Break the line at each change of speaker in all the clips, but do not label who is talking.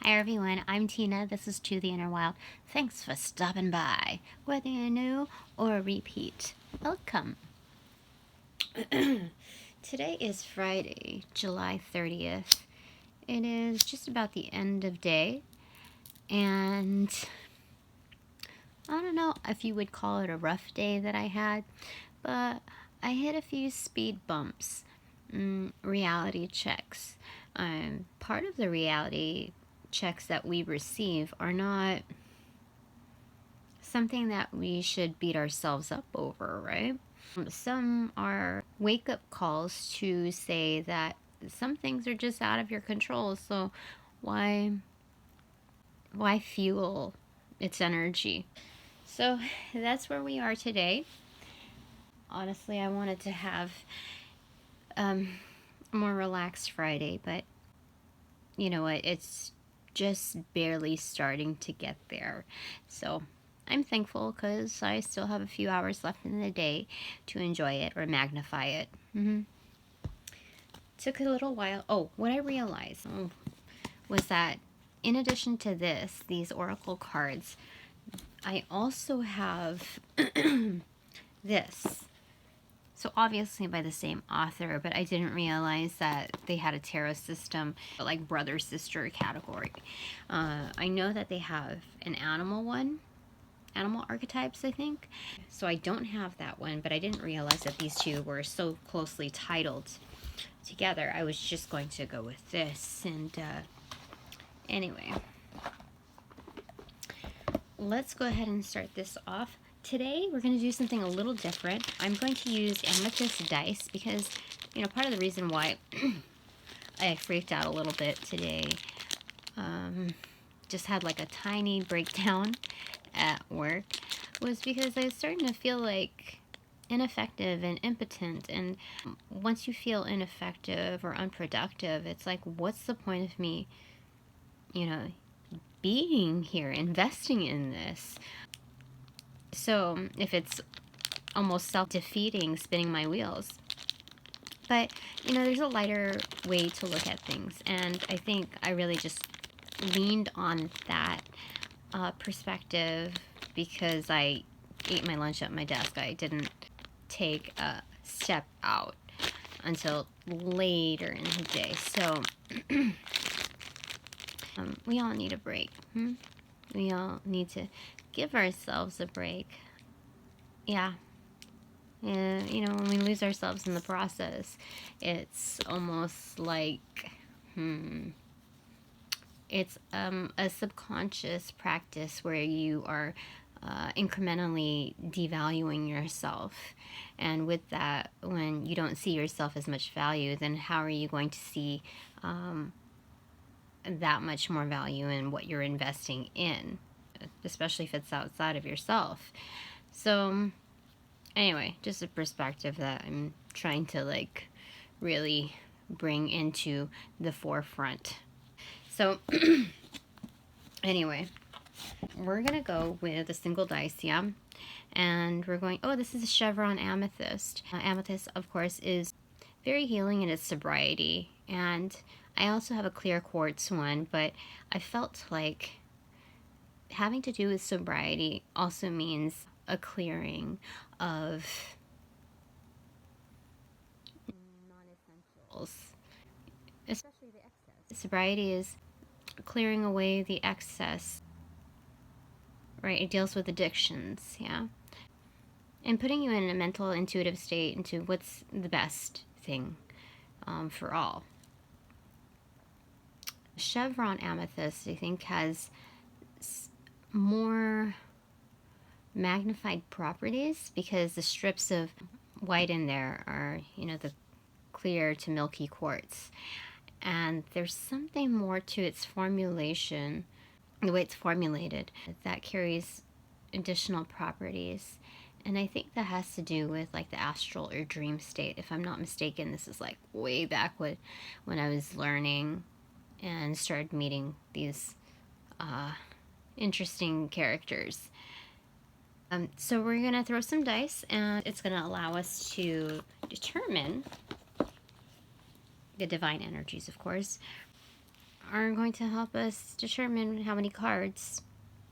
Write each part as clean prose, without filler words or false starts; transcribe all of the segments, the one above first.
Hi everyone, I'm Tina. This is To the Inner Wild. Thanks for stopping by. Whether you're new or a repeat, welcome. Today is Friday, July 30th. It is just about the end of day, and I don't know if you would call it a rough day that I had, but I hit a few speed bumps, reality checks. Part of the reality checks that we receive are not something that we should beat ourselves up over, right? Some are wake-up calls to say that some things are just out of your control, so why fuel its energy? So that's where we are today. Honestly, I wanted to have a more relaxed Friday, but you know what? It's just barely starting to get there. So I'm thankful because I still have a few hours left in the day to enjoy it or magnify it. Took a little while. Oh, what I realized was that in addition to these oracle cards, I also have this. So obviously by the same author, but I didn't realize that they had a tarot system, like brother-sister category. I know that they have an animal one, animal archetypes, I think. So I don't have that one, but I didn't realize that these two were so closely titled together. I was just going to go with this, and anyway. Let's go ahead and start this off. Today, we're going to do something a little different. I'm going to use amethyst dice because, you know, part of the reason why I freaked out a little bit today, just had like a tiny breakdown at work, was because I was starting to feel like ineffective and impotent. And once you feel ineffective or unproductive, it's like, what's the point of me, you know, being here, investing in this? So if it's almost self-defeating, spinning my wheels. But, you know, there's a lighter way to look at things. And I think I really just leaned on that perspective because I ate my lunch at my desk. I didn't take a step out until later in the day. So we all need a break. We all need to give ourselves a break. Yeah. And, you know, when we lose ourselves in the process, it's almost like, it's a subconscious practice where you are incrementally devaluing yourself. And with that, when you don't see yourself as much value, then how are you going to see that much more value in what you're investing in, especially if it's outside of yourself? So anyway, just a perspective that I'm trying to like really bring into the forefront. So anyway, we're gonna go with a single dice, yeah, and we're going, oh, this is a chevron amethyst. Amethyst, of course, is very healing in its sobriety, and I also have a clear quartz one, but I felt like having to do with sobriety also means a clearing of non-essentials, especially the excess. Sobriety is clearing away the excess, right? It deals with addictions, yeah, and putting you in a mental, intuitive state into what's the best thing for all. Chevron amethyst, I think, has more magnified properties because the strips of white in there are, you know, the clear to milky quartz. And there's something more to its formulation, the way it's formulated, that carries additional properties. And I think that has to do with like the astral or dream state. If I'm not mistaken, this is like way back when I was learning and started meeting these interesting characters. So we're going to throw some dice, and it's going to allow us to determine the divine energies, of course. are going to help us determine how many cards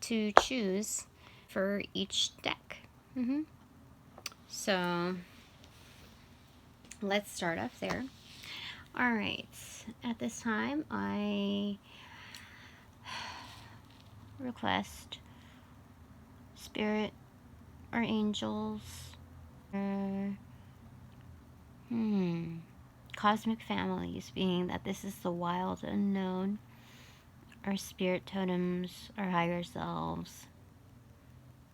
to choose for each deck. So let's start off there. All right, at this time I request spirit or angels or cosmic families, being that this is the wild unknown, our spirit totems, our higher selves,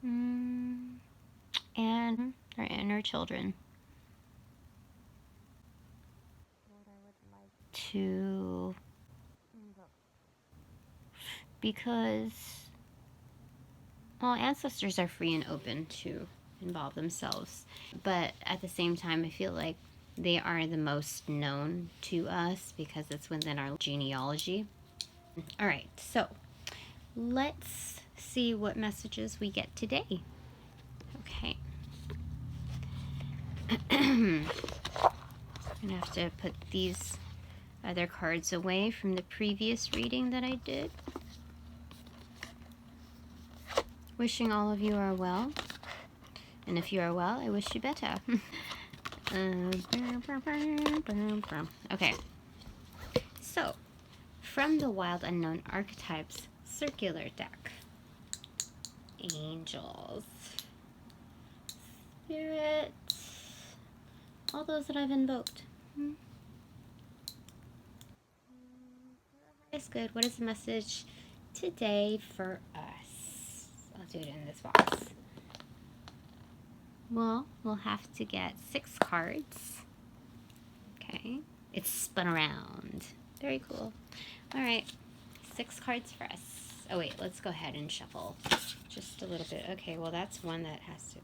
and our inner children, to, because, well, ancestors are free and open to involve themselves, but at the same time I feel like they are the most known to us because it's within our genealogy. All right, so let's see what messages we get today. Okay. I'm gonna have to put these other cards away from the previous reading that I did. Wishing all of you are well, and if you are well, I wish you better. Okay, so from the Wild Unknown Archetypes circular deck, angels, spirits, all those that I've invoked. It's good. What is the message today for us? I'll do it in this box. Well, we'll have to get 6 cards. Okay. It's spun around. Very cool. All right. 6 cards for us. Oh, wait. Let's go ahead and shuffle just a little bit. Okay. Well, that's one that has to...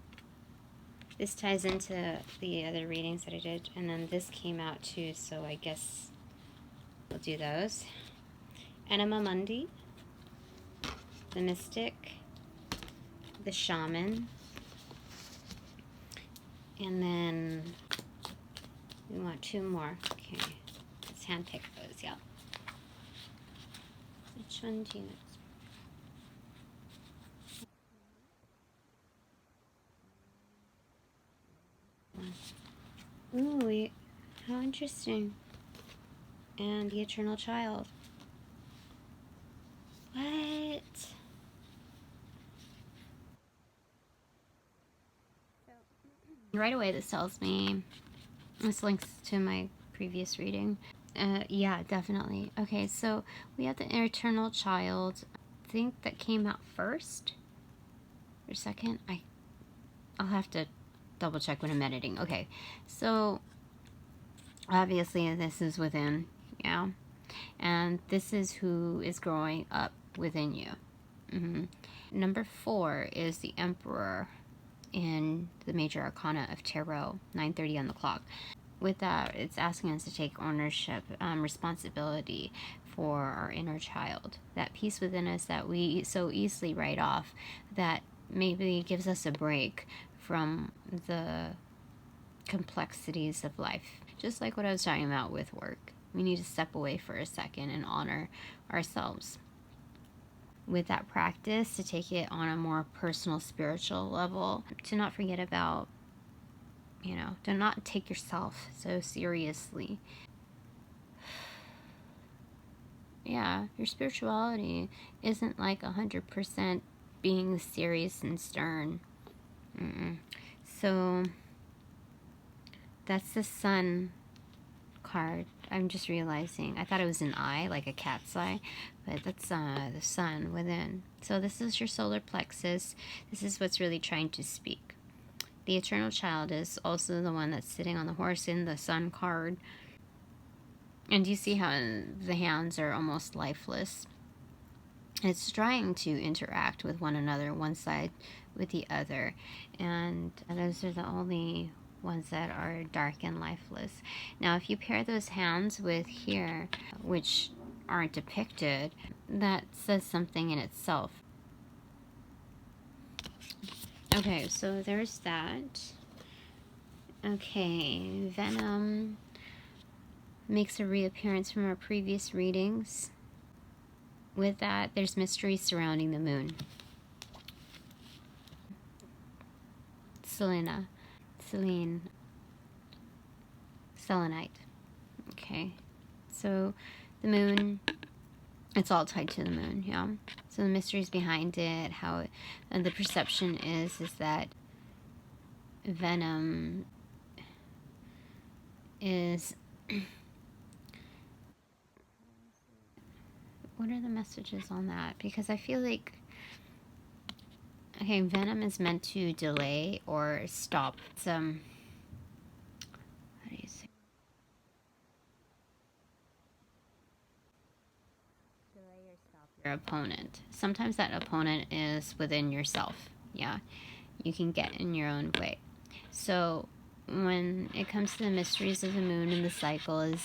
This ties into the other readings that I did. And then this came out too. So I guess we'll do those. Anima Mundi, the Mystic, the Shaman, and then we want 2 more. Okay, let's handpick those, yeah. Which one do you... Ooh, wait, how interesting. And the Eternal Child. What? Right away, this tells me, this links to my previous reading. Yeah, definitely. Okay, so we have the Eternal Child. I think that came out first or second. I'll have to double check when I'm editing. Okay, so obviously this is within, yeah, and this is who is growing up within you. Number 4 is the Emperor in the Major Arcana of Tarot, 9:30 on the clock. With that, it's asking us to take ownership, responsibility for our inner child, that piece within us that we so easily write off, that maybe gives us a break from the complexities of life. Just like what I was talking about with work. We need to step away for a second and honor ourselves. With that practice, to take it on a more personal, spiritual level, to not forget about, you know, to not take yourself so seriously. Yeah, your spirituality isn't like 100% being serious and stern. So that's the Sun card. I'm just realizing. I thought it was an eye, like a cat's eye, but that's the sun within. So this is your solar plexus. This is what's really trying to speak. The Eternal Child is also the one that's sitting on the horse in the Sun card. And you see how the hands are almost lifeless. It's trying to interact with one another, one side with the other. And those are the only ones that are dark and lifeless. Now, if you pair those hands with here, which aren't depicted, that says something in itself. Okay, so there's that. Okay, Venom makes a reappearance from our previous readings. with that, there's mystery surrounding the moon. Selene, selenite. Okay, so the moon, it's all tied to the moon, yeah. So the mysteries behind it, how it, and the perception is that venom is what are the messages on that? Because I feel like, okay, venom is meant to delay or stop some, how do you say? Delay or stop your opponent. Sometimes that opponent is within yourself. Yeah, you can get in your own way. So when it comes to the mysteries of the moon and the cycle is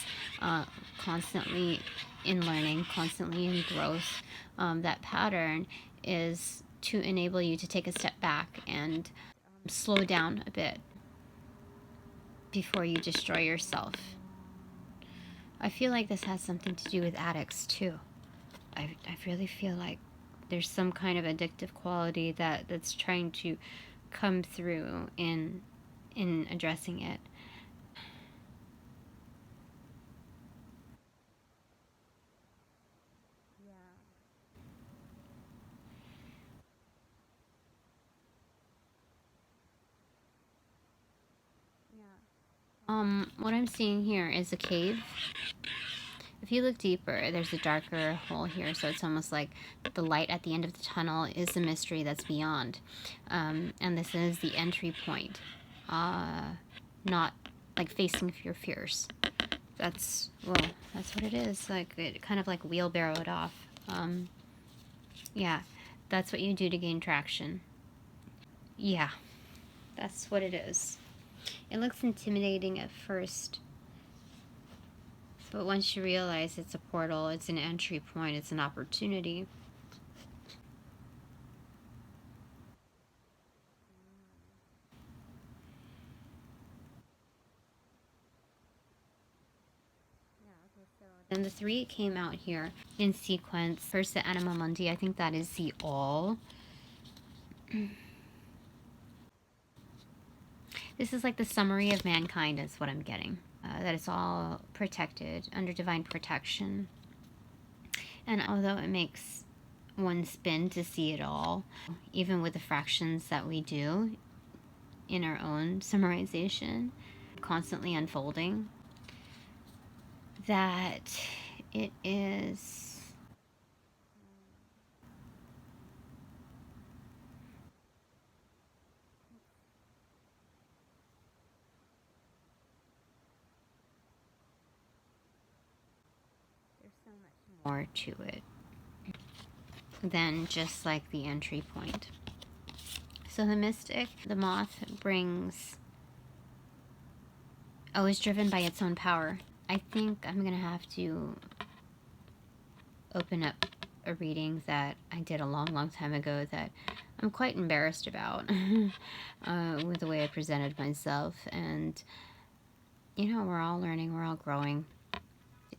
constantly in learning, constantly in growth, that pattern is to enable you to take a step back and slow down a bit before you destroy yourself. I feel like this has something to do with addicts too. I really feel like there's some kind of addictive quality that's trying to come through in addressing it. What I'm seeing here is a cave. If you look deeper, there's a darker hole here, so it's almost like the light at the end of the tunnel is the mystery that's beyond. And this is the entry point, not like facing your fears. That's what it is. Like, it kind of like wheelbarrowed off. Yeah, that's what you do to gain traction. Yeah, that's what it is. It looks intimidating at first, but once you realize it's a portal, it's an entry point, it's an opportunity. And the three came out here in sequence. First, the Anima Mundi, I think that is the all. This is like the summary of mankind, is what I'm getting. That it's all protected, under divine protection. And although it makes one spin to see it all, even with the fractions that we do in our own summarization, constantly unfolding, that it is there's so much more to it than just like the entry point. So the mystic, the moth brings, is driven by its own power. I think I'm gonna have to open up a reading that I did a long time ago that I'm quite embarrassed about with the way I presented myself. And you know, we're all learning, we're all growing,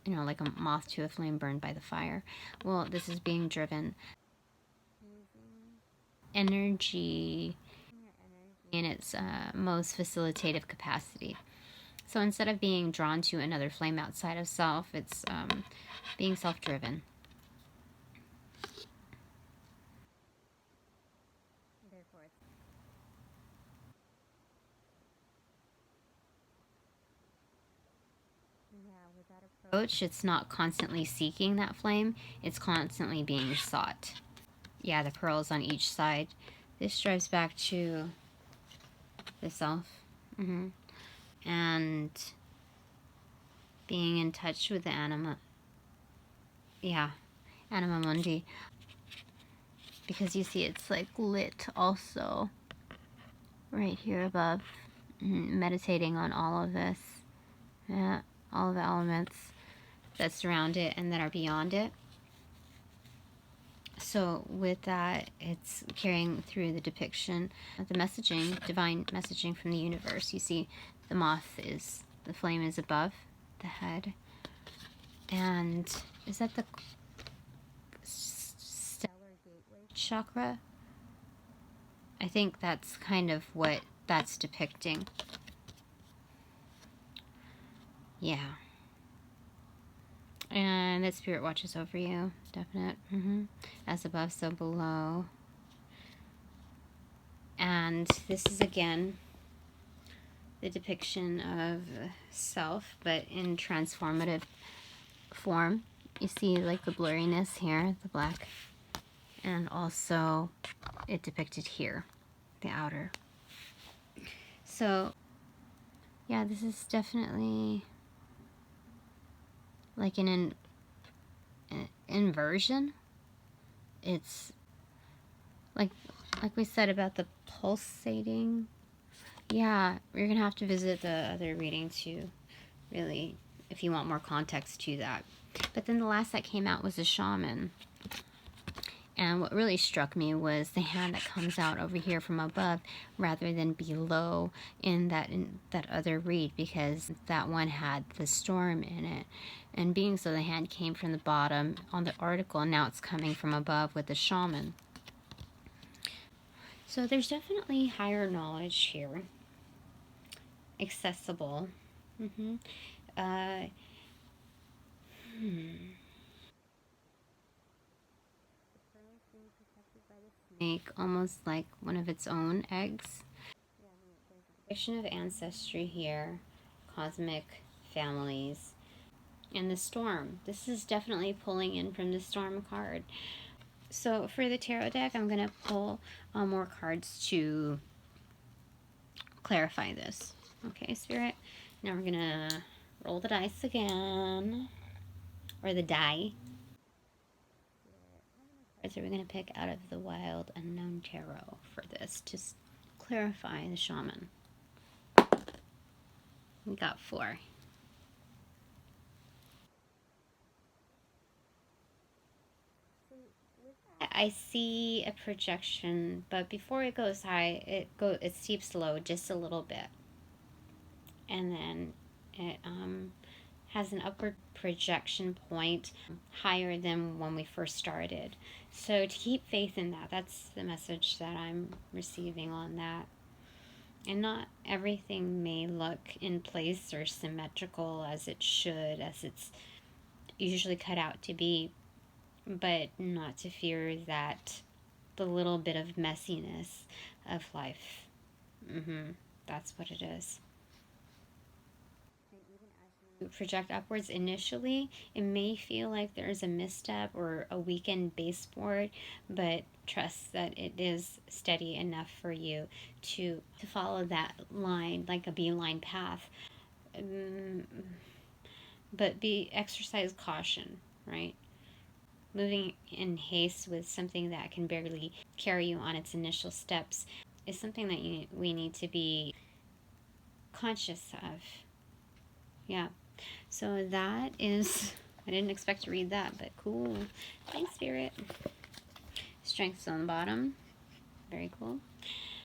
you know, like a moth to a flame burned by the fire. Well, this is being driven energy in its most facilitative capacity. So instead of being drawn to another flame outside of self, it's being self-driven. Approach, it's not constantly seeking that flame, it's constantly being sought. Yeah, the pearls on each side. This drives back to the self. And being in touch with the anima. Yeah, Anima Mundi. Because you see it's like lit also right here above. Meditating on all of this. Yeah, all of the elements that surround it and that are beyond it. So with that, it's carrying through the depiction of the messaging, divine messaging from the universe. You see the moth is, the flame is above the head. And is that the chakra. I think that's kind of what that's depicting. Yeah. And that spirit watches over you. Definite. As above, so below. And this is again the depiction of self, but in transformative form. You see like the blurriness here, the black, and also it depicted here, the outer. So yeah, this is definitely like an inversion. It's like we said about the pulsating. Yeah, you're gonna have to visit the other reading to really, if you want more context to that. But then the last that came out was a shaman. And what really struck me was the hand that comes out over here from above rather than below in that other read, because that one had the storm in it. And being so, the hand came from the bottom on the article, and now it's coming from above with the shaman. So there's definitely higher knowledge here. Accessible. Snake, almost like one of its own eggs. Depiction of ancestry here, cosmic families, and the storm. This is definitely pulling in from the storm card. So for the tarot deck, I'm going to pull more cards to clarify this. Okay, Spirit. Now we're going to roll the dice again, or the die. Cards are we going to pick out of the Wild Unknown Tarot for this to clarify the shaman? We got 4. I see a projection, but before it goes high, it steeps low just a little bit, and then it has an upward projection point higher than when we first started. So to keep faith in that, that's the message that I'm receiving on that. And not everything may look in place or symmetrical as it should, as it's usually cut out to be, but not to fear that the little bit of messiness of life. That's what it is. Project upwards initially, it may feel like there's a misstep or a weakened baseboard, but trust that it is steady enough for you to follow that line like a beeline path. But exercise caution, right? Moving in haste with something that can barely carry you on its initial steps is something that we need to be conscious of. Yeah. So that is, I didn't expect to read that, but cool. Thanks, Spirit. Strength's on the bottom. Very cool.